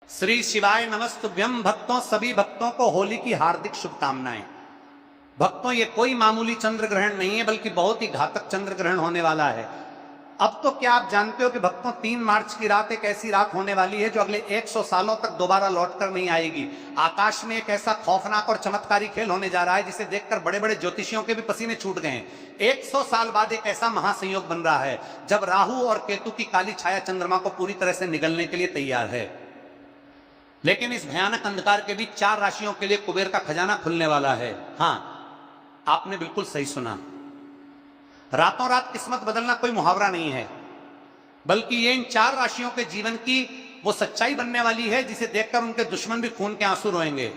श्री शिवाय नमस्तुभ्यम। भक्तों, सभी भक्तों को होली की हार्दिक शुभकामनाएं। भक्तों, ये कोई मामूली चंद्र ग्रहण नहीं है, बल्कि बहुत ही घातक चंद्र ग्रहण होने वाला है। अब तो क्या आप जानते हो कि भक्तों 3 मार्च की रात एक ऐसी रात होने वाली है जो अगले 100 सालों तक दोबारा लौटकर नहीं आएगी। आकाश में एक ऐसा खौफनाक और चमत्कारी खेल होने जा रहा है जिसे देखकर बड़े बड़े ज्योतिषियों के भी पसीने छूट गए हैं। 100 साल बाद एक ऐसा महासंयोग बन रहा है जब राहु और केतु की काली छाया चंद्रमा को पूरी तरह से निगलने के लिए तैयार है। लेकिन इस भयानक अंधकार के बीच 4 राशियों के लिए कुबेर का खजाना खुलने वाला है। हां, आपने बिल्कुल सही सुना। रातों रात किस्मत बदलना कोई मुहावरा नहीं है, बल्कि ये इन 4 राशियों के जीवन की वो सच्चाई बनने वाली है जिसे देखकर उनके दुश्मन भी खून के आंसू रोएंगे।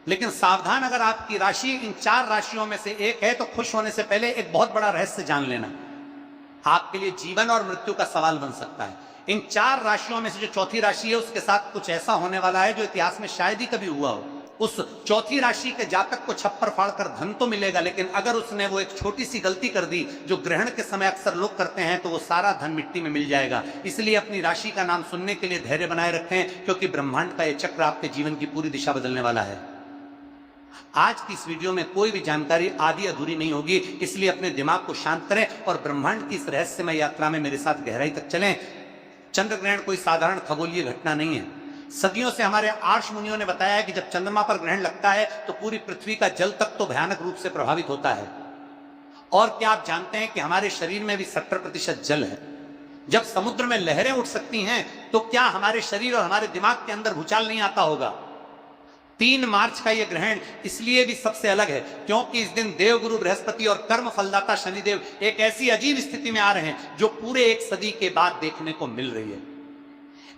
लेकिन सावधान, अगर आपकी राशि इन 4 राशियों में से एक है तो खुश होने से पहले एक बहुत बड़ा रहस्य जान लेना। आपके लिए जीवन और मृत्यु का सवाल बन सकता है। इन 4 राशियों में से जो चौथी राशि है उसके साथ कुछ ऐसा होने वाला है जो इतिहास में शायद ही कभी हुआ हो। उस चौथी राशि के जातक को छप्पर फाड़कर धन तो मिलेगा, लेकिन अगर उसने वो एक छोटी सी गलती कर दी जो ग्रहण के समय अक्सर लोग करते हैं, तो वो सारा धन मिट्टी में मिल जाएगा। इसलिए अपनी राशि का नाम सुनने के लिए धैर्य बनाए रखें, क्योंकि ब्रह्मांड का ये चक्र आपके जीवन की पूरी दिशा बदलने वाला है। आज की इस वीडियो में कोई भी जानकारी आधी अधूरी नहीं होगी, इसलिए अपने दिमाग को शांत करें और ब्रह्मांड की इस रहस्यमय यात्रा में मेरे साथ गहराई तक चलें। चंद्र ग्रहण कोई साधारण खगोलीय घटना नहीं है। सदियों से हमारे आर्ष मुनियों ने बताया है कि जब चंद्रमा पर ग्रहण लगता है तो पूरी पृथ्वी का जल तक तो भयानक रूप से प्रभावित होता है। और क्या आप जानते हैं कि हमारे शरीर में भी 70% जल है। जब समुद्र में लहरें उठ सकती हैं तो क्या हमारे शरीर और हमारे दिमाग के अंदर भूचाल नहीं आता होगा। 3 मार्च का यह ग्रहण इसलिए भी सबसे अलग है क्योंकि इस दिन देवगुरु बृहस्पति और कर्म फलदाता शनिदेव एक ऐसी अजीब स्थिति में आ रहे हैं जो पूरे 1 सदी के बाद देखने को मिल रही है।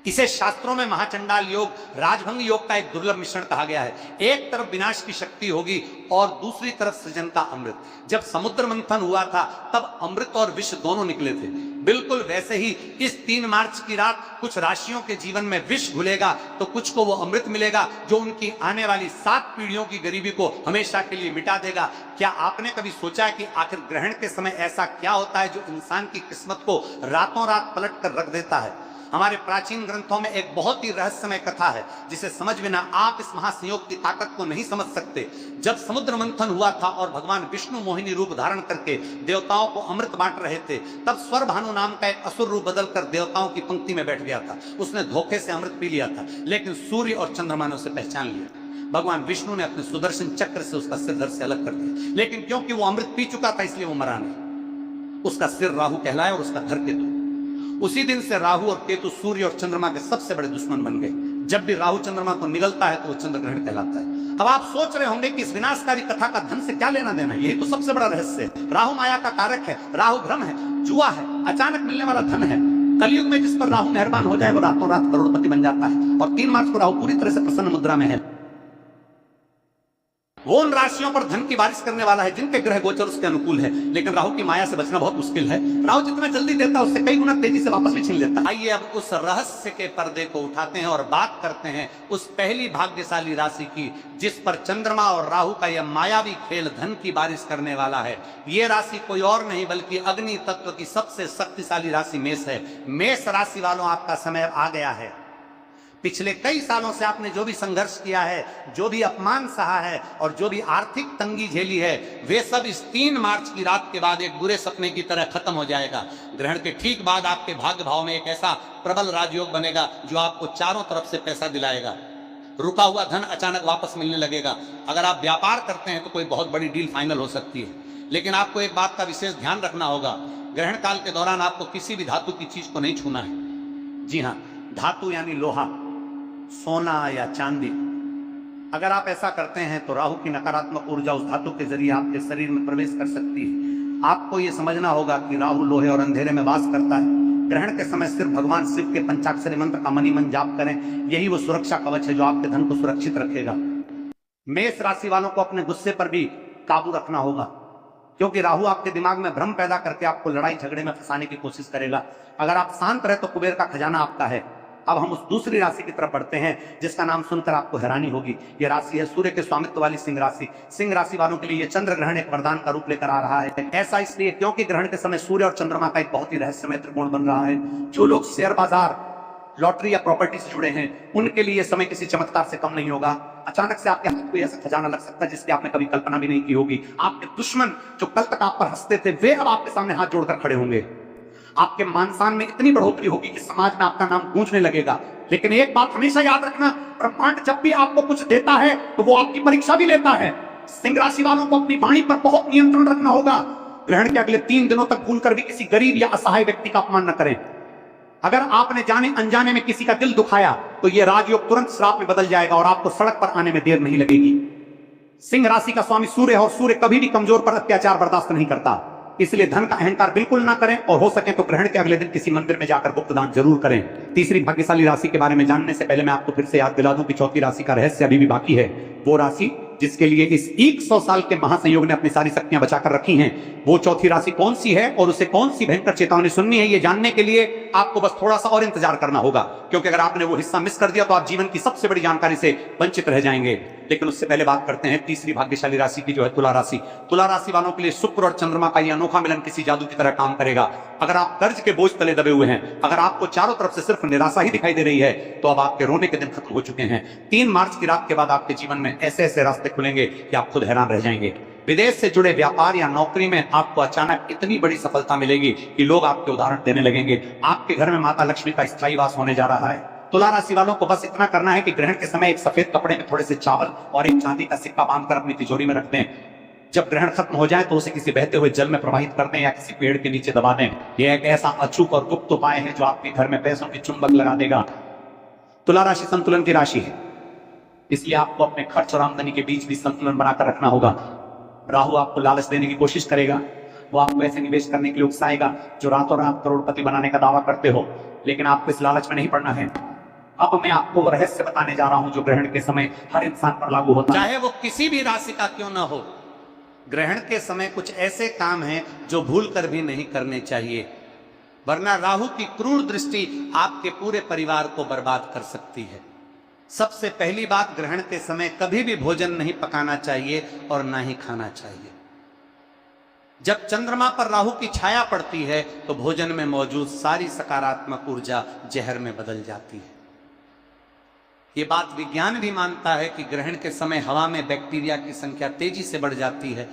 इसे शास्त्रों में महाचंडाल योग, राजभंग योग का एक दुर्लभ मिश्रण कहा गया है। एक तरफ विनाश की शक्ति होगी और दूसरी तरफ सृजन का अमृत। जब समुद्र मंथन हुआ था तब अमृत और विष दोनों निकले थे। बिल्कुल वैसे ही इस 3 मार्च की रात कुछ राशियों के जीवन में विष घुलेगा तो कुछ को वो अमृत मिलेगा जो उनकी आने वाली 7 पीढ़ियों की गरीबी को हमेशा के लिए मिटा देगा। क्या आपने कभी सोचा है कि आखिर ग्रहण के समय ऐसा क्या होता है जो इंसान की किस्मत को रातों रात पलट कर रख देता है। हमारे प्राचीन ग्रंथों में एक बहुत ही रहस्यमय कथा है जिसे समझ बिना आप इस महासंयोग की ताकत को नहीं समझ सकते। जब समुद्र मंथन हुआ था और भगवान विष्णु मोहिनी रूप धारण करके देवताओं को अमृत बांट रहे थे, तब स्वरभानु नाम का एक असुर रूप बदलकर देवताओं की पंक्ति में बैठ गया था। उसने धोखे से अमृत पी लिया था, लेकिन सूर्य और चंद्रमा ने उसे पहचान लिया। भगवान विष्णु ने अपने सुदर्शन चक्र से उसका सिर धड़ से अलग कर दिया, लेकिन क्योंकि वो अमृत पी चुका था इसलिए वो मरा नहीं। उसका सिर राहु कहलाया और उसका धड़ केतु। उसी दिन से राहु और केतु सूर्य और चंद्रमा के सबसे बड़े दुश्मन बन गए। जब भी राहु चंद्रमा को निगलता है तो वो चंद्र ग्रहण कहलाता है। अब आप सोच रहे होंगे कि इस विनाशकारी कथा का धन से क्या लेना देना है। ये तो सबसे बड़ा रहस्य है। राहु माया का कारक है, राहु भ्रम है, जुआ है, अचानक मिलने वाला धन है। कलयुग में जिस पर राहु मेहरबान हो जाए वो रातों रात करोड़पति बन जाता है। और 3 मार्च को राहु पूरी तरह से प्रसन्न मुद्रा में है। वो उन राशियों पर धन की बारिश करने वाला है जिनके ग्रह गोचर उसके अनुकूल है, लेकिन राहु की माया से बचना बहुत मुश्किल है। राहु जितना जल्दी देता है उससे कई गुना तेजी से वापस भी छीन लेता है। आइए अब उस रहस्य के पर्दे को उठाते हैं और बात करते हैं उस पहली भाग्यशाली राशि की जिस पर चंद्रमा और राहु का यह मायावी खेल धन की बारिश करने वाला है। ये राशि कोई और नहीं बल्कि अग्नि तत्व की सबसे शक्तिशाली राशि मेष है। मेष राशि वालों, आपका समय आ गया है। पिछले कई सालों से आपने जो भी संघर्ष किया है, जो भी अपमान सहा है और जो भी आर्थिक तंगी झेली है, वे सब इस 3 मार्च की रात के बाद एक बुरे सपने की तरह खत्म हो जाएगा। ग्रहण के ठीक बाद आपके भाग्य भाव में एक ऐसा प्रबल राजयोग बनेगा जो आपको चारों तरफ से पैसा दिलाएगा। रुका हुआ धन अचानक वापस मिलने लगेगा। अगर आप व्यापार करते हैं तो कोई बहुत बड़ी डील फाइनल हो सकती है, लेकिन आपको एक बात का विशेष ध्यान रखना होगा। ग्रहण काल के दौरान आपको किसी भी धातु की चीज को नहीं छूना है। जी हाँ, धातु यानी लोहा, सोना या चांदी। अगर आप ऐसा करते हैं तो राहु की नकारात्मक ऊर्जा उस धातु के जरिए आपके शरीर में प्रवेश कर सकती है। आपको यह समझना होगा कि राहु लोहे और अंधेरे में वास करता है। ग्रहण के समय सिर्फ भगवान शिव के पंचाक्षरी मंत्र का मनी मन जाप करें, यही वो सुरक्षा कवच है जो आपके धन को सुरक्षित रखेगा। मेष राशि वालों को अपने गुस्से पर भी काबू रखना होगा, क्योंकि राहु आपके दिमाग में भ्रम पैदा करके आपको लड़ाई झगड़े में फंसाने की कोशिश करेगा। अगर आप शांत रहे तो कुबेर का खजाना आपका है। अब हम उस दूसरी राशि की तरफ बढ़ते हैं जिसका नाम सुनकर आपको हैरानी होगी। यह राशि है सूर्य के स्वामित्व वाली सिंह राशि। सिंह राशि वालों के लिए यह चंद्र ग्रहण एक वरदान का रूप लेकर आ रहा है। ऐसा इसलिए क्योंकि ग्रहण के समय सूर्य और चंद्रमा का एक बहुत ही रहस्यमय त्रिकोण बन रहा है। जो लोग शेयर बाजार लॉटरी या प्रॉपर्टी से जुड़े हैं, उनके लिए समय किसी चमत्कार से कम नहीं होगा। अचानक से आपके हाथ कोई ऐसा खजाना लग सकता है जिसकी आपने कभी कल्पना भी नहीं की होगी। आपके दुश्मन जो कल तक आप पर हंसते थे, वे अब आपके सामने हाथ जोड़कर खड़े होंगे। आपके मान सम्मान में इतनी बढ़ोतरी होगी कि समाज में आपका नाम गूंजने लगेगा। लेकिन एक बात हमेशा याद रखना, ब्रह्मांड जब भी आपको कुछ देता है तो वो आपकी परीक्षा भी लेता है। सिंह राशि वालों को अपनी वाणी पर बहुत नियंत्रण रखना होगा। ग्रहण के अगले 3 दिनों तक भूलकर भी किसी गरीब या असहाय व्यक्ति का अपमान न करें। अगर आपने जाने अनजाने में किसी का दिल दुखाया तो यह राजयोग तुरंत श्राप में बदल जाएगा और आपको सड़क पर आने में देर नहीं लगेगी। सिंह राशि का स्वामी सूर्य है और सूर्य कभी भी कमजोर पर अत्याचार बर्दाश्त नहीं करता, इसलिए धन का अहंकार बिल्कुल ना करें और हो सके तो ग्रहण के अगले दिन किसी मंदिर में जाकर गुप्त दान जरूर करें। तीसरी भाग्यशाली राशि के बारे में जानने से पहले मैं आपको फिर से याद दिला दूं कि चौथी राशि का रहस्य अभी भी बाकी है। वो राशि जिसके लिए इस 100 साल के महासंयोग ने अपनी सारी शक्तियां बचाकर रखी हैं, वो चौथी राशि कौन सी है और उसे कौन सी भयंकर चेतावनी सुननी है, ये जानने के लिए आपको बस थोड़ा सा और इंतजार करना होगा, क्योंकि अगर आपने वो हिस्सा मिस कर दिया तो आप जीवन की सबसे बड़ी जानकारी से वंचित रह जाएंगे। लेकिन उससे पहले बात करते हैं तीसरी भाग्यशाली राशि की, जो है तुला राशि। तुला राशि वालों के लिए शुक्र और चंद्रमा का यह अनोखा मिलन किसी जादू की तरह काम करेगा। अगर आप कर्ज के बोझ तले दबे हुए हैं, अगर आपको चारों तरफ से सिर्फ निराशा ही दिखाई दे रही है, तो अब आपके रोने के दिन खत्म हो चुके हैं। 3 मार्च की रात के बाद आपके जीवन में ऐसे ऐसे रास्ते खुलेंगे कि आप खुद हैरान रह जाएंगे। विदेश से जुड़े व्यापार या नौकरी में आपको अचानक इतनी बड़ी सफलता मिलेगी कि लोग आपके उदाहरण देने लगेंगे। आपके घर में माता लक्ष्मी का स्थायी वास होने जा रहा है। तुला राशि वालों को बस इतना करना है कि ग्रहण के समय एक सफेद कपड़े में थोड़े से चावल और एक चांदी का सिक्का बांधकर अपनी तिजोरी में रख दें। जब ग्रहण खत्म हो जाए तो उसे किसी बहते हुए जल में प्रवाहित कर दें या किसी पेड़ के नीचे दबा दें। यह एक ऐसा अचूक और गुप्त उपाय है जो आपके घर में पैसों की चुंबक लगा देगा। तुला राशि संतुलन की राशि है, इसलिए आपको अपने खर्च और आमदनी के बीच भी संतुलन बनाकर रखना होगा। राहु आपको लालच देने की कोशिश करेगा, वो आपको ऐसे निवेश करने के लिए उकसाएगा जो रातों रात करोड़पति बनाने का दावा करते हो, लेकिन आपको इस लालच में नहीं पड़ना है। अब मैं आपको रहस्य बताने जा रहा हूं जो ग्रहण के समय हर इंसान पर लागू होता है, चाहे वो किसी भी राशि का क्यों ना हो। ग्रहण के समय कुछ ऐसे काम हैं जो भूल कर भी नहीं करने चाहिए, वरना राहु की क्रूर दृष्टि आपके पूरे परिवार को बर्बाद कर सकती है। सबसे पहली बात, ग्रहण के समय कभी भी भोजन नहीं पकाना चाहिए और ना ही खाना चाहिए। जब चंद्रमा पर राहु की छाया पड़ती है तो भोजन में मौजूद सारी सकारात्मक ऊर्जा जहर में बदल जाती है। ये बात विज्ञान भी मानता है कि ग्रहण के समय हवा में बैक्टीरिया की संख्या तेजी से बढ़ जाती है।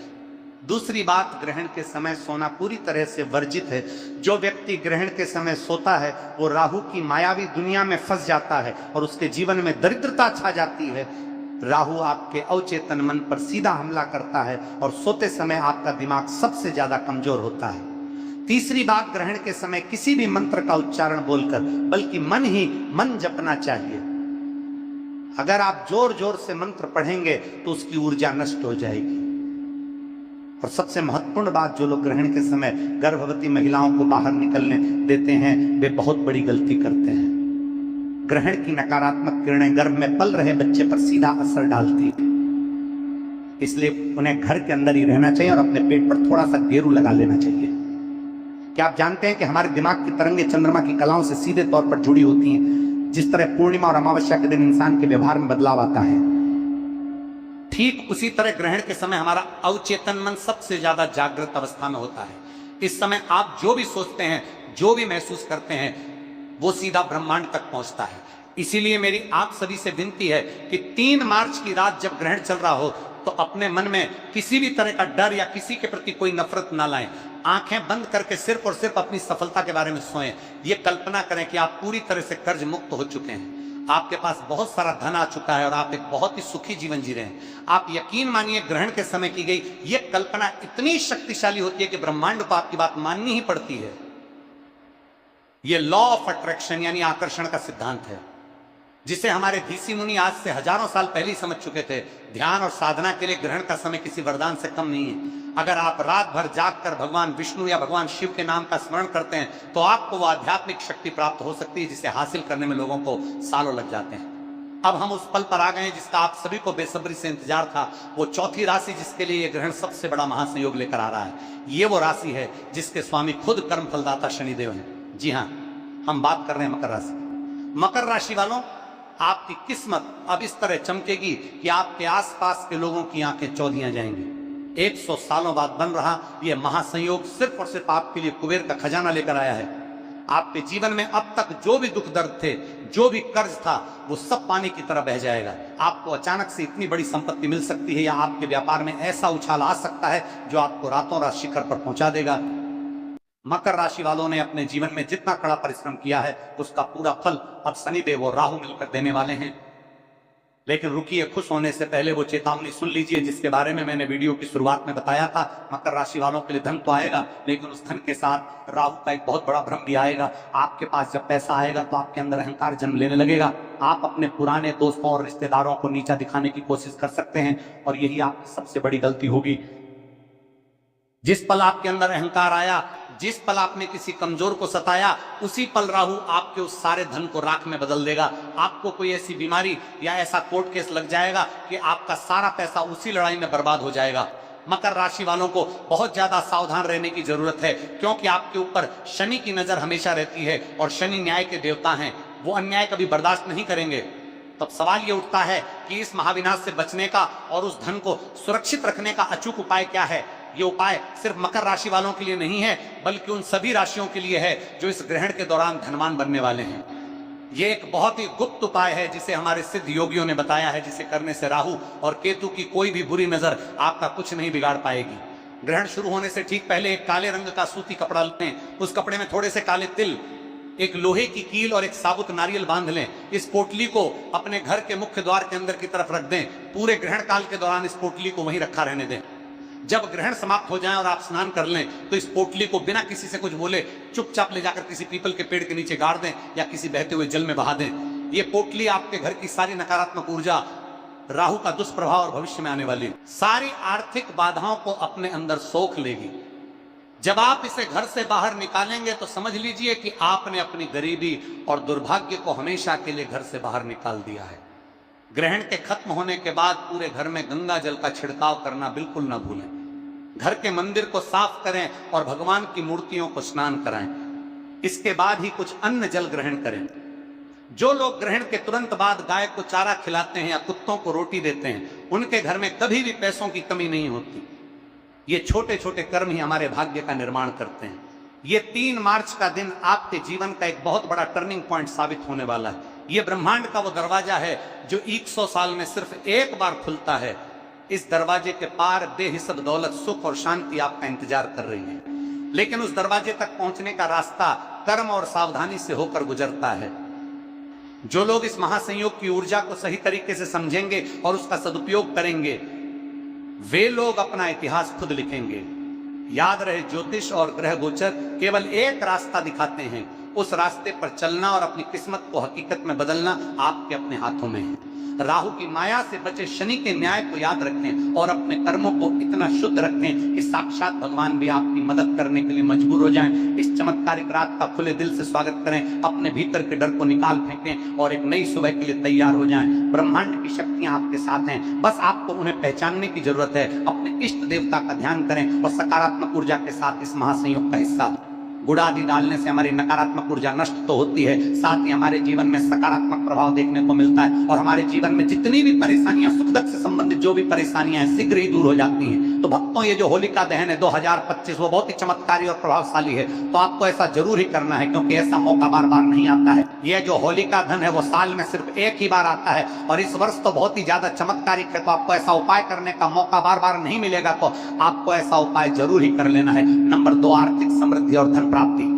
दूसरी बात, ग्रहण के समय सोना पूरी तरह से वर्जित है। जो व्यक्ति ग्रहण के समय सोता है वो राहु की मायावी दुनिया में फंस जाता है और उसके जीवन में दरिद्रता छा जाती है। राहु आपके अवचेतन मन पर सीधा हमला करता है और सोते समय आपका दिमाग सबसे ज्यादा कमजोर होता है। तीसरी बात, ग्रहण के समय किसी भी मंत्र का उच्चारण बोलकर बल्कि मन ही मन जपना चाहिए। अगर आप जोर जोर से मंत्र पढ़ेंगे तो उसकी ऊर्जा नष्ट हो जाएगी। और सबसे महत्वपूर्ण बात, जो लोग ग्रहण के समय गर्भवती महिलाओं को बाहर निकलने देते हैं वे बहुत बड़ी गलती करते हैं। ग्रहण की नकारात्मक किरणें गर्भ में पल रहे बच्चे पर सीधा असर डालती है, इसलिए उन्हें घर के अंदर ही रहना चाहिए और अपने पेट पर थोड़ा सा गेरू लगा लेना चाहिए। क्या आप जानते हैं कि हमारे दिमाग की तरंगें चंद्रमा की कलाओं से सीधे तौर पर जुड़ी होती हैं? जिस तरह पूर्णिमा और अमावस्या के दिन इंसान के व्यवहार में बदलाव आता है, ठीक उसी तरह ग्रहण के समय हमारा अवचेतन मन सबसे ज्यादा जागृत अवस्था में होता है। इस समय आप जो भी सोचते हैं, जो भी महसूस करते हैं, वो सीधा ब्रह्मांड तक पहुंचता है। इसीलिए मेरी आप सभी से विनती है कि 3 मार्च की रात जब ग्रहण चल रहा हो तो अपने मन में किसी भी तरह का डर या किसी के प्रति कोई नफरत ना लाएं। आंखें बंद करके सिर्फ और सिर्फ अपनी सफलता के बारे में सोएं। ये कल्पना करें कि आप पूरी तरह से कर्ज मुक्त हो चुके हैं, आपके पास बहुत सारा धन आ चुका है और आप एक बहुत ही सुखी जीवन जी रहे हैं। आप यकीन मानिए, ग्रहण के समय की गई ये कल्पना इतनी शक्तिशाली होती है कि ब्रह्मांड को आपकी बात माननी ही पड़ती है। ये लॉ ऑफ अट्रैक्शन यानी आकर्षण का सिद्धांत है, जिसे हमारे ऋषि मुनि आज से हजारों साल पहले ही समझ चुके थे। ध्यान और साधना के लिए ग्रहण का समय किसी वरदान से कम नहीं है। अगर आप रात भर जागकर भगवान विष्णु या भगवान शिव के नाम का स्मरण करते हैं तो आपको वो आध्यात्मिक शक्ति प्राप्त हो सकती है जिसे हासिल करने में लोगों को सालों लग जाते हैं। अब हम उस पल पर आ गए हैं जिसका आप सभी को बेसब्री से इंतजार था। वो चौथी राशि जिसके लिए ये ग्रहण सबसे बड़ा महासंयोग लेकर आ रहा है, ये वो राशि है जिसके स्वामी खुद कर्म फलदाता शनिदेव हैं। जी हाँ, हम बात कर रहे हैं मकर राशि। मकर राशि वालों, आपकी किस्मत अब इस तरह चमकेगी कि आपके आसपास के लोगों की आंखें चौधियां जाएंगी। 100 सालों बाद बन रहा यह महासंयोग सिर्फ और सिर्फ आपके लिए कुबेर का खजाना लेकर आया है। आपके जीवन में अब तक जो भी दुख दर्द थे, जो भी कर्ज था, वो सब पानी की तरह बह जाएगा। आपको अचानक से इतनी बड़ी संपत्ति मिल सकती है, या आपके व्यापार में ऐसा उछाल आ सकता है जो आपको रातों रात शिखर पर पहुंचा देगा। मकर राशि वालों ने अपने जीवन में जितना कड़ा परिश्रम किया है, उसका पूरा फल अब शनिदेव और राहु मिलकर देने वाले हैं। लेकिन रुकिए, खुश होने से पहले वो चेतावनी सुन लीजिए जिसके बारे में मैंने वीडियो की शुरुआत में बताया था। मकर राशि वालों के लिए धन तो आएगा, लेकिन उस धन के साथ राहु का एक बहुत बड़ा भ्रम भी आएगा। आपके पास जब पैसा आएगा तो आपके अंदर अहंकार जन्म लेने लगेगा। आप अपने पुराने दोस्तों और रिश्तेदारों को नीचा दिखाने की कोशिश कर सकते हैं, और यही आपकी सबसे बड़ी गलती होगी। जिस पल आपके अंदर अहंकार आया, जिस पल आपने किसी कमजोर को सताया, उसी पल राहु आपके उस सारे धन को राख में बदल देगा। आपको कोई ऐसी बीमारी या ऐसा कोर्ट केस लग जाएगा कि आपका सारा पैसा उसी लड़ाई में बर्बाद हो जाएगा। मकर राशि वालों को बहुत ज्यादा सावधान रहने की जरूरत है, क्योंकि आपके ऊपर शनि की नजर हमेशा रहती है, और शनि न्याय के देवता हैं। वो अन्याय कभी बर्दाश्त नहीं करेंगे। तब सवाल ये उठता है कि इस महाविनाश से बचने का और उस धन को सुरक्षित रखने का अचूक उपाय क्या है। ये उपाय सिर्फ मकर राशि वालों के लिए नहीं है, बल्कि उन सभी राशियों के लिए है जो इस ग्रहण के दौरान धनवान बनने वाले हैं। ये एक बहुत ही गुप्त उपाय है जिसे हमारे सिद्ध योगियों ने बताया है, जिसे करने से राहु और केतु की कोई भी बुरी नजर आपका कुछ नहीं बिगाड़ पाएगी। ग्रहण शुरू होने से ठीक पहले एक काले रंग का सूती कपड़ा लें, उस कपड़े में थोड़े से काले तिल, एक लोहे की कील और एक साबुत नारियल बांध लें। इस पोटली को अपने घर के मुख्य द्वार के अंदर की तरफ रख दें। पूरे ग्रहण काल के दौरान इस पोटली को वहीं रखा रहने दें। जब ग्रहण समाप्त हो जाए और आप स्नान कर लें, तो इस पोटली को बिना किसी से कुछ बोले चुपचाप ले जाकर किसी पीपल के पेड़ के नीचे गाड़ दें, या किसी बहते हुए जल में बहा दें। ये पोटली आपके घर की सारी नकारात्मक ऊर्जा, राहु का दुष्प्रभाव और भविष्य में आने वाली सारी आर्थिक बाधाओं को अपने अंदर सोख लेगी। जब आप इसे घर से बाहर निकालेंगे तो समझ लीजिए कि आपने अपनी गरीबी और दुर्भाग्य को हमेशा के लिए घर से बाहर निकाल दिया है। ग्रहण के खत्म होने के बाद पूरे घर में गंगा जल का छिड़काव करना बिल्कुल ना भूलें। घर के मंदिर को साफ करें और भगवान की मूर्तियों को स्नान कराएं। इसके बाद ही कुछ अन्न जल ग्रहण करें। जो लोग ग्रहण के तुरंत बाद गाय को चारा खिलाते हैं या कुत्तों को रोटी देते हैं, उनके घर में कभी भी पैसों की कमी नहीं होती। ये छोटे छोटे कर्म ही हमारे भाग्य का निर्माण करते हैं। ये 3 मार्च का दिन आपके जीवन का एक बहुत बड़ा टर्निंग पॉइंट साबित होने वाला है। ये ब्रह्मांड का वो दरवाजा है जो 100 साल में सिर्फ एक बार खुलता है। इस दरवाजे के पार बेहिसाब दौलत, सुख और शांति आपका इंतजार कर रही है, लेकिन उस दरवाजे तक पहुंचने का रास्ता कर्म और सावधानी से होकर गुजरता है। जो लोग इस महासंयोग की ऊर्जा को सही तरीके से समझेंगे और उसका सदुपयोग करेंगे, वे लोग अपना इतिहास खुद लिखेंगे। याद रहे, ज्योतिष और ग्रह गोचर केवल एक रास्ता दिखाते हैं। उस रास्ते पर चलना और अपनी किस्मत को हकीकत में बदलना आपके अपने हाथों में है। राहु की माया से बचे शनि के न्याय को याद रखें और अपने कर्मों को इतना शुद्ध रखें कि साक्षात भगवान भी आपकी मदद करने के लिए मजबूर हो जाएं। इस चमत्कारिक रात का खुले दिल से स्वागत करें, अपने भीतर के डर को निकाल फेंकें और एक नई सुबह के लिए तैयार हो जाएं। ब्रह्मांड की शक्तियां आपके साथ हैं, बस आपको उन्हें पहचानने की जरूरत है। अपने इष्ट देवता का ध्यान करें और सकारात्मक ऊर्जा के साथ इस महासंयोग का हिस्सा। गुड़ आदि डालने से हमारी नकारात्मक ऊर्जा नष्ट तो होती है, साथ ही हमारे जीवन में सकारात्मक प्रभाव देखने को मिलता है, और हमारे जीवन में जितनी भी परेशानियां, सुख दुख से संबंधित जो भी परेशानियां हैं, शीघ्र ही दूर हो जाती हैं। तो भक्तों, ये जो होलिका दहन है 2025 वो बहुत ही चमत्कारी और प्रभावशाली है, तो आपको ऐसा जरूर ही करना है, क्योंकि ऐसा मौका बार बार नहीं आता है। यह जो होलिका दहन है वो साल में सिर्फ एक ही बार आता है, और इस वर्ष तो बहुत ही ज्यादा चमत्कारिक है, तो आपको ऐसा उपाय करने का मौका बार बार नहीं मिलेगा, तो आपको ऐसा उपाय जरूर ही कर लेना है। नंबर 2, आर्थिक समृद्धि और धन प्राप्ति।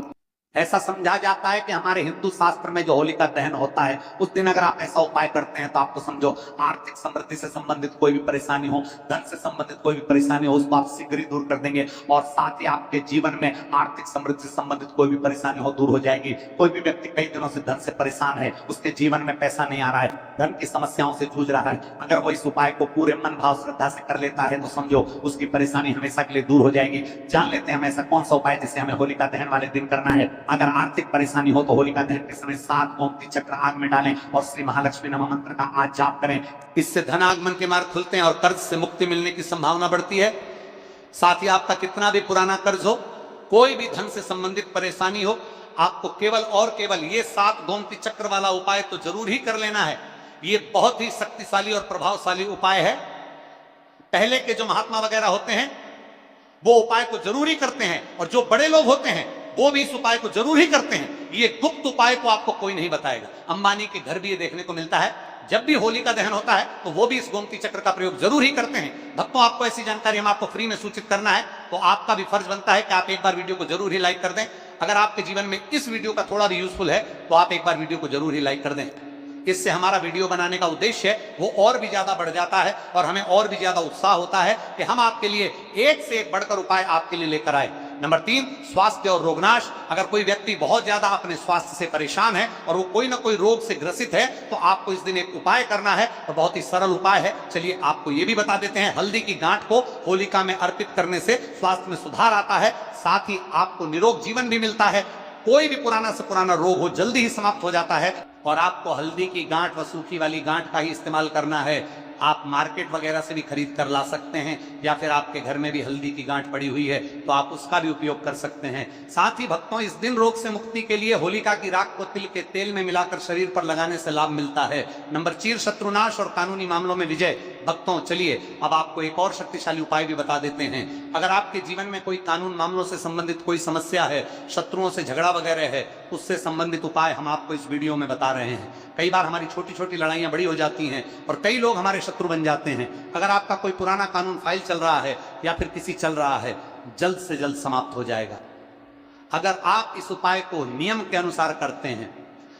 ऐसा समझा जाता है कि हमारे हिंदू शास्त्र में जो होलिका दहन होता है उस दिन अगर आप ऐसा उपाय करते हैं तो आपको समझो आर्थिक समृद्धि से संबंधित कोई भी परेशानी हो, धन से संबंधित कोई भी परेशानी हो, उसको आप शीघ्र ही दूर कर देंगे, और साथ ही आपके जीवन में आर्थिक समृद्धि से संबंधित कोई भी परेशानी हो दूर हो जाएगी। कोई भी व्यक्ति कई दिनों से धन से परेशान है, उसके जीवन में पैसा नहीं आ रहा है, धन की समस्याओं से जूझ रहा है, अगर वो इस उपाय को पूरे मन भाव श्रद्धा से कर लेता है तो समझो उसकी परेशानी हमेशा के लिए दूर हो जाएगी। जान लेते हैं हम ऐसा कौन सा उपाय जिसे हमें होलिका दहन वाले दिन करना है। अगर आर्थिक परेशानी हो तो होलिका दहन के समय 7 गोमती चक्र आग में डालें और श्री महालक्ष्मी नमः मंत्र का आज जाप करें। इससे धन आगमन के मार्ग खुलते हैं और कर्ज से मुक्ति मिलने की संभावना बढ़ती है। साथ ही आपका कितना भी पुराना कर्ज हो, कोई भी धन से संबंधित परेशानी हो, आपको केवल और केवल ये 7 गोमती चक्र वाला उपाय तो जरूर ही कर लेना है। ये बहुत ही शक्तिशाली और प्रभावशाली उपाय है। पहले के जो महात्मा वगैरह होते हैं वो उपाय को जरूर ही करते हैं, और जो बड़े लोग होते हैं वो भी इस उपाय को जरूर ही करते हैं। ये गुप्त उपाय को आपको कोई नहीं बताएगा। अंबानी के घर भी ये देखने को मिलता है, जब भी होली का दहन होता है तो वो भी इस गोमती चक्र का प्रयोग जरूर ही करते हैं। भक्तों, आपको ऐसी जानकारी हम आपको फ्री में सूचित करना है, तो आपका भी फर्ज बनता है कि आप एक बार वीडियो को जरूर ही लाइक कर दें। अगर आपके जीवन में इस वीडियो का थोड़ा भी यूजफुल है तो आप एक बार वीडियो को जरूर ही लाइक कर दें। इससे हमारा वीडियो बनाने का उद्देश्य है वो और भी ज्यादा बढ़ जाता है और हमें और भी ज्यादा उत्साह होता है कि हम आपके लिए एक से एक बढ़कर उपाय आपके लिए लेकर आए। नंबर 3, स्वास्थ्य और रोगनाश। अगर कोई व्यक्ति बहुत ज्यादा अपने स्वास्थ्य से परेशान है और वो कोई ना कोई रोग से ग्रसित है तो आपको इस दिन एक उपाय करना है और बहुत ही सरल उपाय है। चलिए आपको ये भी बता देते हैं। हल्दी की गांठ को होलिका में अर्पित करने से स्वास्थ्य में सुधार आता है, साथ ही आपको निरोग जीवन भी मिलता है। कोई भी पुराना से पुराना रोग हो जल्दी ही समाप्त हो जाता है। और आपको हल्दी की गांठ व सूखी वाली गांठ का ही इस्तेमाल करना है। आप मार्केट वगैरह से भी खरीद कर ला सकते हैं, या फिर आपके घर में भी हल्दी की गांठ पड़ी हुई है तो आप उसका भी उपयोग कर सकते हैं। साथ ही भक्तों, इस दिन रोग से मुक्ति के लिए होलिका की राख को तिल के तेल में मिलाकर शरीर पर लगाने से लाभ मिलता है। नंबर 4, शत्रुनाश और कानूनी मामलों में विजय। भक्तों, चलिए अब आपको एक और शक्तिशाली उपाय भी बता देते हैं। अगर आपके जीवन में कोई कानून मामलों से संबंधित कोई समस्या है, शत्रुओं से झगड़ा वगैरह है, उससे संबंधित उपाय हम आपको इस वीडियो में बता रहे हैं। कई बार हमारी छोटी छोटी लड़ाइयां बड़ी हो जाती हैं और कई लोग हमारे शत्रु बन जाते हैं। अगर आपका कोई पुराना कानून फाइल चल रहा है या फिर किसी चल रहा है, जल्द से जल्द समाप्त हो जाएगा अगर आप इस उपाय को नियम के अनुसार करते हैं।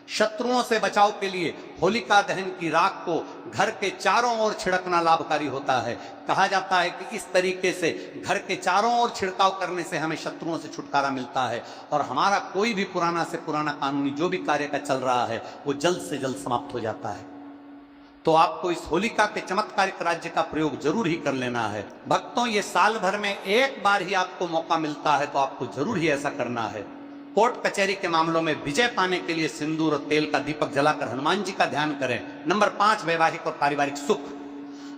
शत्रुओं से बचाव के लिए होलिका दहन की राख को घर के चारों ओर छिड़कना लाभकारी होता है। कहा जाता है कि इस तरीके से घर के चारों ओर छिड़काव करने से हमें शत्रुओं से छुटकारा मिलता है और हमारा कोई भी पुराना से पुराना कानूनी जो भी कार्य का चल रहा है वो जल्द से जल्द समाप्त हो जाता है। तो आपको इस होलिका के चमत्कारिक राज्य का प्रयोग जरूर ही कर लेना है। भक्तों, ये साल भर में एक बार ही आपको मौका मिलता है तो आपको जरूर ही ऐसा करना है। कोर्ट कचहरी के मामलों में विजय पाने के लिए सिंदूर और तेल का दीपक जलाकर हनुमान जी का ध्यान करें। नंबर 5, वैवाहिक और पारिवारिक सुख।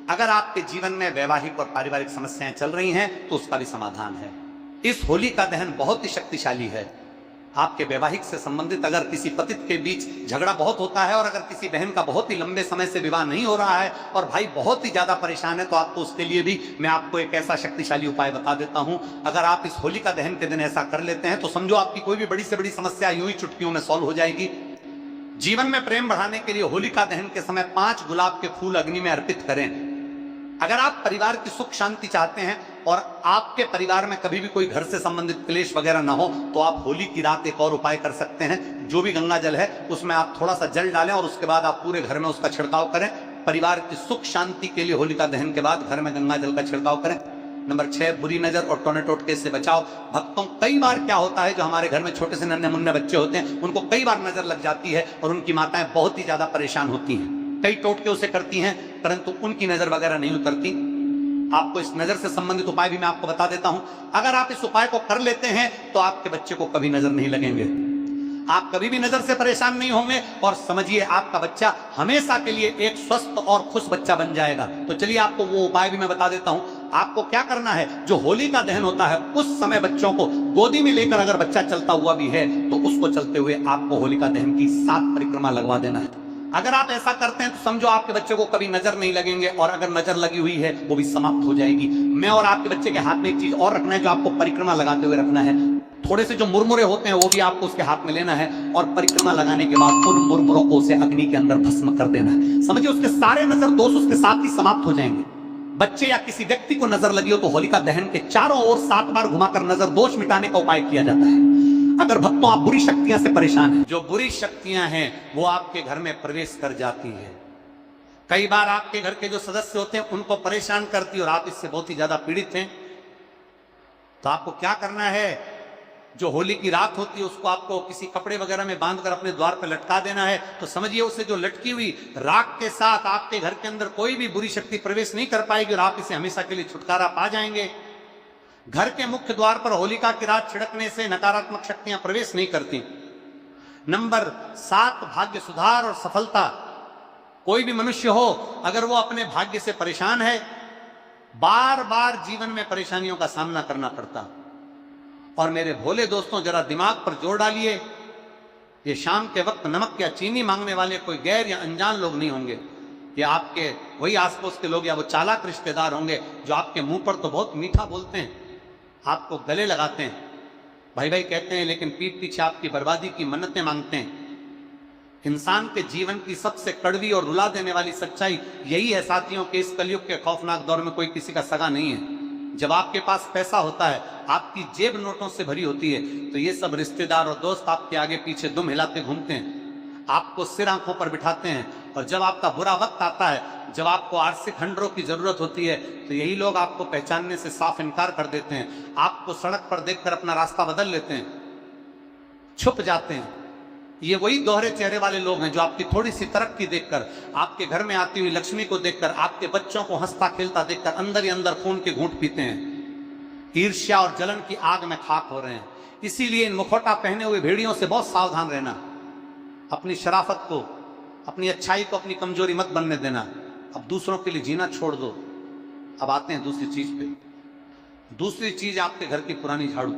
अगर आपके जीवन में वैवाहिक और पारिवारिक समस्याएं चल रही हैं तो उसका भी समाधान है। इस होली का दहन बहुत ही शक्तिशाली है। आपके वैवाहिक से संबंधित अगर किसी पति के बीच झगड़ा बहुत होता है और अगर किसी बहन का बहुत ही लंबे समय से विवाह नहीं हो रहा है और भाई बहुत ही ज्यादा परेशान है, तो आपको उसके लिए भी मैं आपको एक ऐसा शक्तिशाली उपाय बता देता हूं। अगर आप इस होलिका दहन के दिन ऐसा कर लेते हैं तो समझो आपकी कोई भी बड़ी से बड़ी समस्या यूं ही चुटकियों में सॉल्व हो जाएगी। जीवन में प्रेम बढ़ाने के लिए होलिका दहन के समय 5 गुलाब के फूल अग्नि में अर्पित करें। अगर आप परिवार की सुख शांति चाहते हैं और आपके परिवार में कभी भी कोई घर से संबंधित क्लेश वगैरह ना हो तो आप होली की रात एक और उपाय कर सकते हैं। जो भी गंगा जल है उसमें आप थोड़ा सा जल डालें और उसके बाद आप पूरे घर में उसका छिड़काव करें। परिवार की सुख शांति के लिए होलिका दहन के बाद घर में गंगा जल का छिड़काव करें। नंबर 6, बुरी नजर और टोने टोटके से बचाव। भक्तों, कई बार क्या होता है, जो हमारे घर में छोटे से नन्हे मुन्ने बच्चे होते हैं उनको कई बार नजर लग जाती है और उनकी माताएं बहुत ही ज्यादा परेशान होती हैं। कई टोटके उसे करती हैं परंतु उनकी नजर वगैरह नहीं उतरती। आपको इस नजर से संबंधित उपाय भी मैं आपको बता देता हूं। अगर आप इस उपाय को कर लेते हैं तो आपके बच्चे को कभी नजर नहीं लगेंगे, आप कभी भी नजर से परेशान नहीं होंगे और समझिए आपका बच्चा हमेशा के लिए एक स्वस्थ और खुश बच्चा बन जाएगा। तो चलिए आपको वो उपाय भी मैं बता देता हूं। आपको क्या करना है, जो होली का दहन होता है उस समय बच्चों को गोदी में लेकर अगर बच्चा चलता हुआ भी है तो उसको चलते हुए आपको होलिका दहन की 7 परिक्रमा लगवा देना है। अगर आप ऐसा करते हैं तो समझो आपके बच्चे को कभी नजर नहीं लगेंगे और अगर नजर लगी हुई है वो भी समाप्त हो जाएगी। मैं और आपके बच्चे के हाथ में एक चीज और रखना है जो आपको परिक्रमा लगाते हुए रखना है। थोड़े से जो मुरमुरे होते हैं वो भी आपको उसके हाथ में लेना है और परिक्रमा लगाने के बाद उन मुरमुरों को उसे अग्नि के अंदर भस्म कर देना है। समझिए उसके सारे नजर दोष उसके साथ ही समाप्त हो जाएंगे। बच्चे या किसी व्यक्ति को नजर लगी हो तो होलिका दहन के चारों ओर 7 बार घुमाकर नजर दोष मिटाने का उपाय किया जाता है। अगर भक्तों आप बुरी शक्तियां से परेशान हैं, जो बुरी शक्तियां हैं वो आपके घर में प्रवेश कर जाती है, कई बार आपके घर के जो सदस्य होते हैं उनको परेशान करती है और आप इससे बहुत ही ज्यादा पीड़ित हैं, तो आपको क्या करना है, जो होली की रात होती है उसको आपको किसी कपड़े वगैरह में बांधकर अपने द्वार पर लटका देना है। तो समझिए उससे जो लटकी हुई राख के साथ आपके घर के अंदर कोई भी बुरी शक्ति प्रवेश नहीं कर पाएगी और आप इसे हमेशा के लिए छुटकारा पा जाएंगे। घर के मुख्य द्वार पर होलिका की रात छिड़कने से नकारात्मक शक्तियां प्रवेश नहीं करती। नंबर 7, भाग्य सुधार और सफलता। कोई भी मनुष्य हो अगर वो अपने भाग्य से परेशान है, बार बार जीवन में परेशानियों का सामना करना पड़ता, और मेरे भोले दोस्तों जरा दिमाग पर जोर डालिए, ये शाम के वक्त नमक या चीनी मांगने वाले कोई गैर या अनजान लोग नहीं होंगे, ये आपके वही आसपास के लोग या वो चालाक रिश्तेदार होंगे जो आपके मुंह पर तो बहुत मीठा बोलते हैं, आपको गले लगाते हैं भाई भाई कहते हैं, लेकिन पीठ पीछे आपकी बर्बादी की मन्नतें मांगते हैं। इंसान के जीवन की सबसे कड़वी और रुला देने वाली सच्चाई यही है साथियों कि इस कलयुग के खौफनाक दौर में कोई किसी का सगा नहीं है। जब आपके पास पैसा होता है, आपकी जेब नोटों से भरी होती है, तो ये सब रिश्तेदार और दोस्त आपके आगे पीछे दुम हिलाते घूमते हैं, आपको सिर आंखों पर बिठाते हैं। और जब आपका बुरा वक्त आता है, जब आपको आर्थिक हंडरों की जरूरत होती है, तो यही लोग आपको पहचानने से साफ इनकार कर देते हैं। आपको सड़क पर देखकर अपना रास्ता बदल लेते हैं, छुप जाते हैं। ये वही दोहरे चेहरे वाले लोग हैं जो आपकी थोड़ी सी तरक्की देखकर, आपके घर में आती हुई लक्ष्मी को देखकर, आपके बच्चों को हंसता खेलता देखकर अंदर ही अंदर खून के घूंट पीते हैं, ईर्ष्या और जलन की आग में खाक हो रहे हैं। इसीलिए इन मुखौटा पहने हुए भेड़ियों से बहुत सावधान रहना। अपनी शराफत को, अपनी अच्छाई को अपनी कमजोरी मत बनने देना। अब दूसरों के लिए जीना छोड़ दो। अब आते हैं दूसरी चीज पे। दूसरी चीज आपके घर की पुरानी झाड़ू।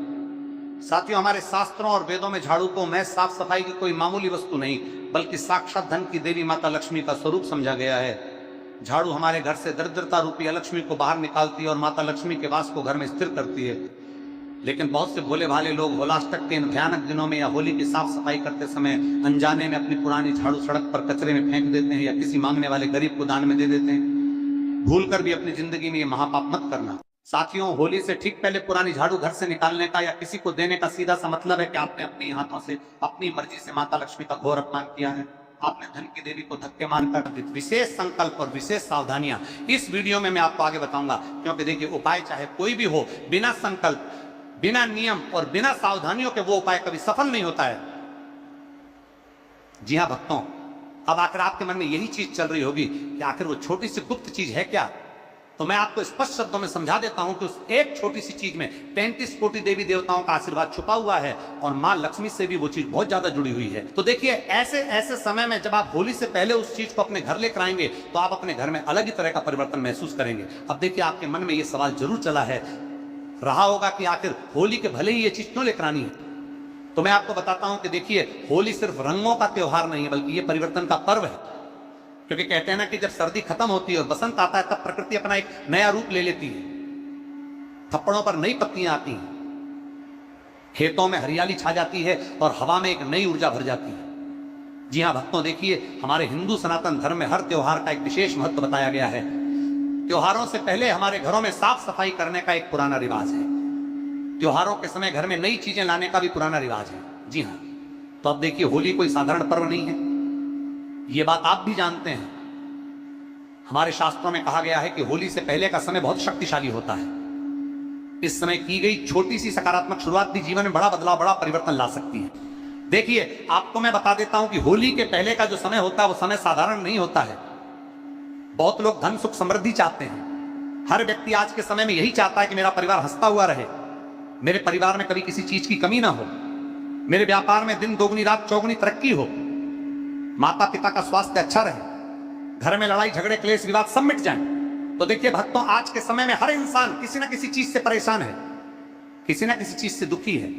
साथियों, हमारे शास्त्रों और वेदों में झाड़ू को महज साफ सफाई की कोई मामूली वस्तु नहीं, बल्कि साक्षात धन की देवी माता लक्ष्मी का स्वरूप समझा गया है। झाड़ू हमारे घर से दरिद्रता रूपी अलक्ष्मी को बाहर निकालती है और माता लक्ष्मी के वास को घर में स्थिर करती है। लेकिन बहुत से भोले भाले लोग होलाष्टक के इन भयानक दिनों में या होली की साफ सफाई करते समय अनजाने में अपनी पुरानी झाड़ू सड़क पर कचरे में फेंक देते हैं या किसी मांगने वाले गरीब को दान में दे देते हैं। भूलकर भी अपनी जिंदगी में ये महापाप मत करना। साथियों, होली से ठीक पहले पुरानी झाड़ू घर से निकालने का या किसी को देने का सीधा सा मतलब है कि आपने अपने हाथों से, अपनी मर्जी से माता लक्ष्मी का घोर अपमान किया है। आपने धन की देवी को धक्के मारकर विशेष संकल्प और विशेष सावधानियां इस वीडियो में मैं आपको आगे बताऊंगा। क्योंकि देखिए, उपाय चाहे कोई भी हो, बिना संकल्प, बिना नियम और बिना सावधानियों के वो उपाय कभी सफल नहीं होता है। जी हाँ भक्तों, अब आखिर आपके मन में यही चीज चल रही होगी कि आखिर वो छोटी सी गुप्त चीज है क्या। तो मैं आपको स्पष्ट शब्दों में समझा देता हूं कि उस एक छोटी सी चीज में 35 कोटि देवी देवताओं का आशीर्वाद छुपा हुआ है और मां लक्ष्मी से भी वो चीज बहुत ज्यादा जुड़ी हुई है। तो देखिए, ऐसे समय में जब आप होली से पहले उस चीज को अपने घर लेकर आएंगे, तो आप अपने घर में अलग ही तरह का परिवर्तन महसूस करेंगे। अब देखिए, आपके मन में ये सवाल जरूर चला है रहा होगा कि आखिर होली के भले ही ये चीज क्यों लेकर आनी है। तो मैं आपको बताता हूं कि देखिए, होली सिर्फ रंगों का त्योहार नहीं है, बल्कि ये परिवर्तन का पर्व है। क्योंकि कहते हैं ना कि जब सर्दी खत्म होती है और बसंत आता है, तब प्रकृति अपना एक नया रूप ले लेती है। थप्पड़ों पर नई पत्तियां आती हैं, खेतों में हरियाली छा जाती है और हवा में एक नई ऊर्जा भर जाती है। जी हां भक्तों, देखिए, हमारे हिंदू सनातन धर्म में हर त्योहार का एक विशेष महत्व बताया गया है। त्योहारों से पहले हमारे घरों में साफ सफाई करने का एक पुराना रिवाज है। त्योहारों के समय घर में नई चीजें लाने का भी पुराना रिवाज है। जी हाँ, तो अब देखिए, होली कोई साधारण पर्व नहीं है, ये बात आप भी जानते हैं। हमारे शास्त्रों में कहा गया है कि होली से पहले का समय बहुत शक्तिशाली होता है। इस समय की गई छोटी सी सकारात्मक शुरुआत भी जीवन में बड़ा बदलाव, बड़ा परिवर्तन ला सकती है। देखिए, आपको मैं बता देता हूं कि होली के पहले का जो समय होता है, वो समय साधारण नहीं होता है। बहुत लोग धन सुख समृद्धि चाहते हैं। हर व्यक्ति आज के समय में यही चाहता है कि मेरा परिवार हंसता हुआ रहे, मेरे परिवार में कभी किसी चीज की कमी ना हो, मेरे व्यापार में दिन दोगुनी रात चौगुनी तरक्की हो, माता पिता का स्वास्थ्य अच्छा रहे, घर में लड़ाई झगड़े क्लेश विवाद सब मिट जाएं। तो देखिए भक्तों, आज के समय में हर इंसान किसी ना किसी चीज से परेशान है, किसी ना किसी चीज से दुखी है।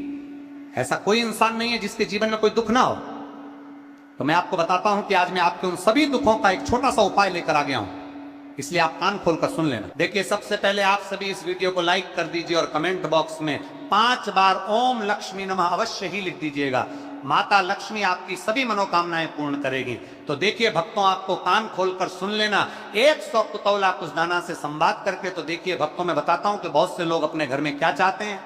ऐसा कोई इंसान नहीं है जिसके जीवन में कोई दुख ना हो। तो मैं आपको बताता हूं कि आज मैं आपके उन सभी दुखों का एक छोटा सा उपाय लेकर आ गया हूं, इसलिए आप कान खोलकर सुन लेना। देखिए, सबसे पहले आप सभी इस वीडियो को लाइक कर दीजिए और कमेंट बॉक्स में 5 बार ओम लक्ष्मी नमः अवश्य ही लिख दीजिएगा। माता लक्ष्मी आपकी सभी मनोकामनाएं पूर्ण करेगी। तो देखिए भक्तों, आपको कान खोलकर सुन लेना। 100 कुतौला कुछ दाना से संवाद करके। तो देखिए भक्तों, मैं बताता हूं कि बहुत से लोग अपने घर में क्या चाहते हैं,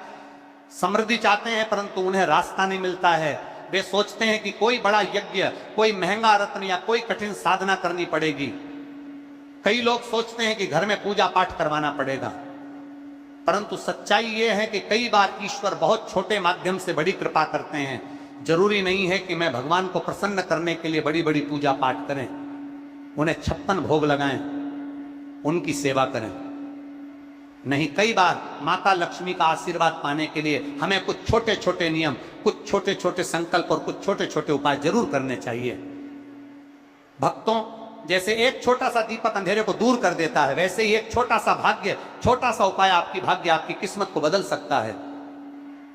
समृद्धि चाहते हैं, परंतु उन्हें रास्ता नहीं मिलता है। वे सोचते हैं कि कोई बड़ा यज्ञ, कोई महंगा रत्न या कोई कठिन साधना करनी पड़ेगी। कई लोग सोचते हैं कि घर में पूजा पाठ करवाना पड़ेगा, परंतु सच्चाई यह है कि कई बार ईश्वर बहुत छोटे माध्यम से बड़ी कृपा करते हैं। जरूरी नहीं है कि मैं भगवान को प्रसन्न करने के लिए बड़ी बड़ी पूजा पाठ करें, उन्हें 56 भोग लगाएं, उनकी सेवा करें। नहीं, कई बार माता लक्ष्मी का आशीर्वाद पाने के लिए हमें कुछ छोटे छोटे नियम, कुछ छोटे छोटे संकल्प और कुछ छोटे छोटे उपाय जरूर करने चाहिए। भक्तों, जैसे एक छोटा सा दीपक अंधेरे को दूर कर देता है, वैसे ही एक छोटा सा भाग्य, छोटा सा उपाय आपकी भाग्य, आपकी किस्मत को बदल सकता है।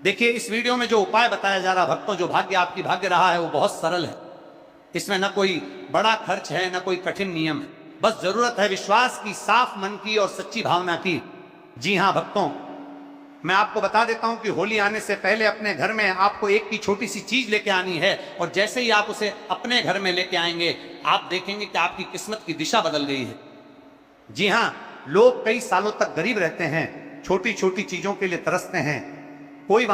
देखिए, इस वीडियो में जो उपाय बताया जा रहा भक्तों, जो भाग्य आपकी भाग्य रहा है, वो बहुत सरल है। इसमें न कोई बड़ा खर्च है, न कोई कठिन नियम है। बस जरूरत है विश्वास की, साफ मन की और सच्ची भावना की। जी हाँ भक्तों, मैं आपको बता देता हूं कि होली आने से पहले अपने घर में आपको एक की छोटी सी चीज लेके आनी है, और जैसे ही आप उसे अपने घर में लेके आएंगे आप देखेंगे कि आपकी किस्मत की दिशा बदल गई है। जी हां, लोग कई सालों तक गरीब रहते हैं, छोटी छोटी चीजों के लिए तरसते हैं, कोई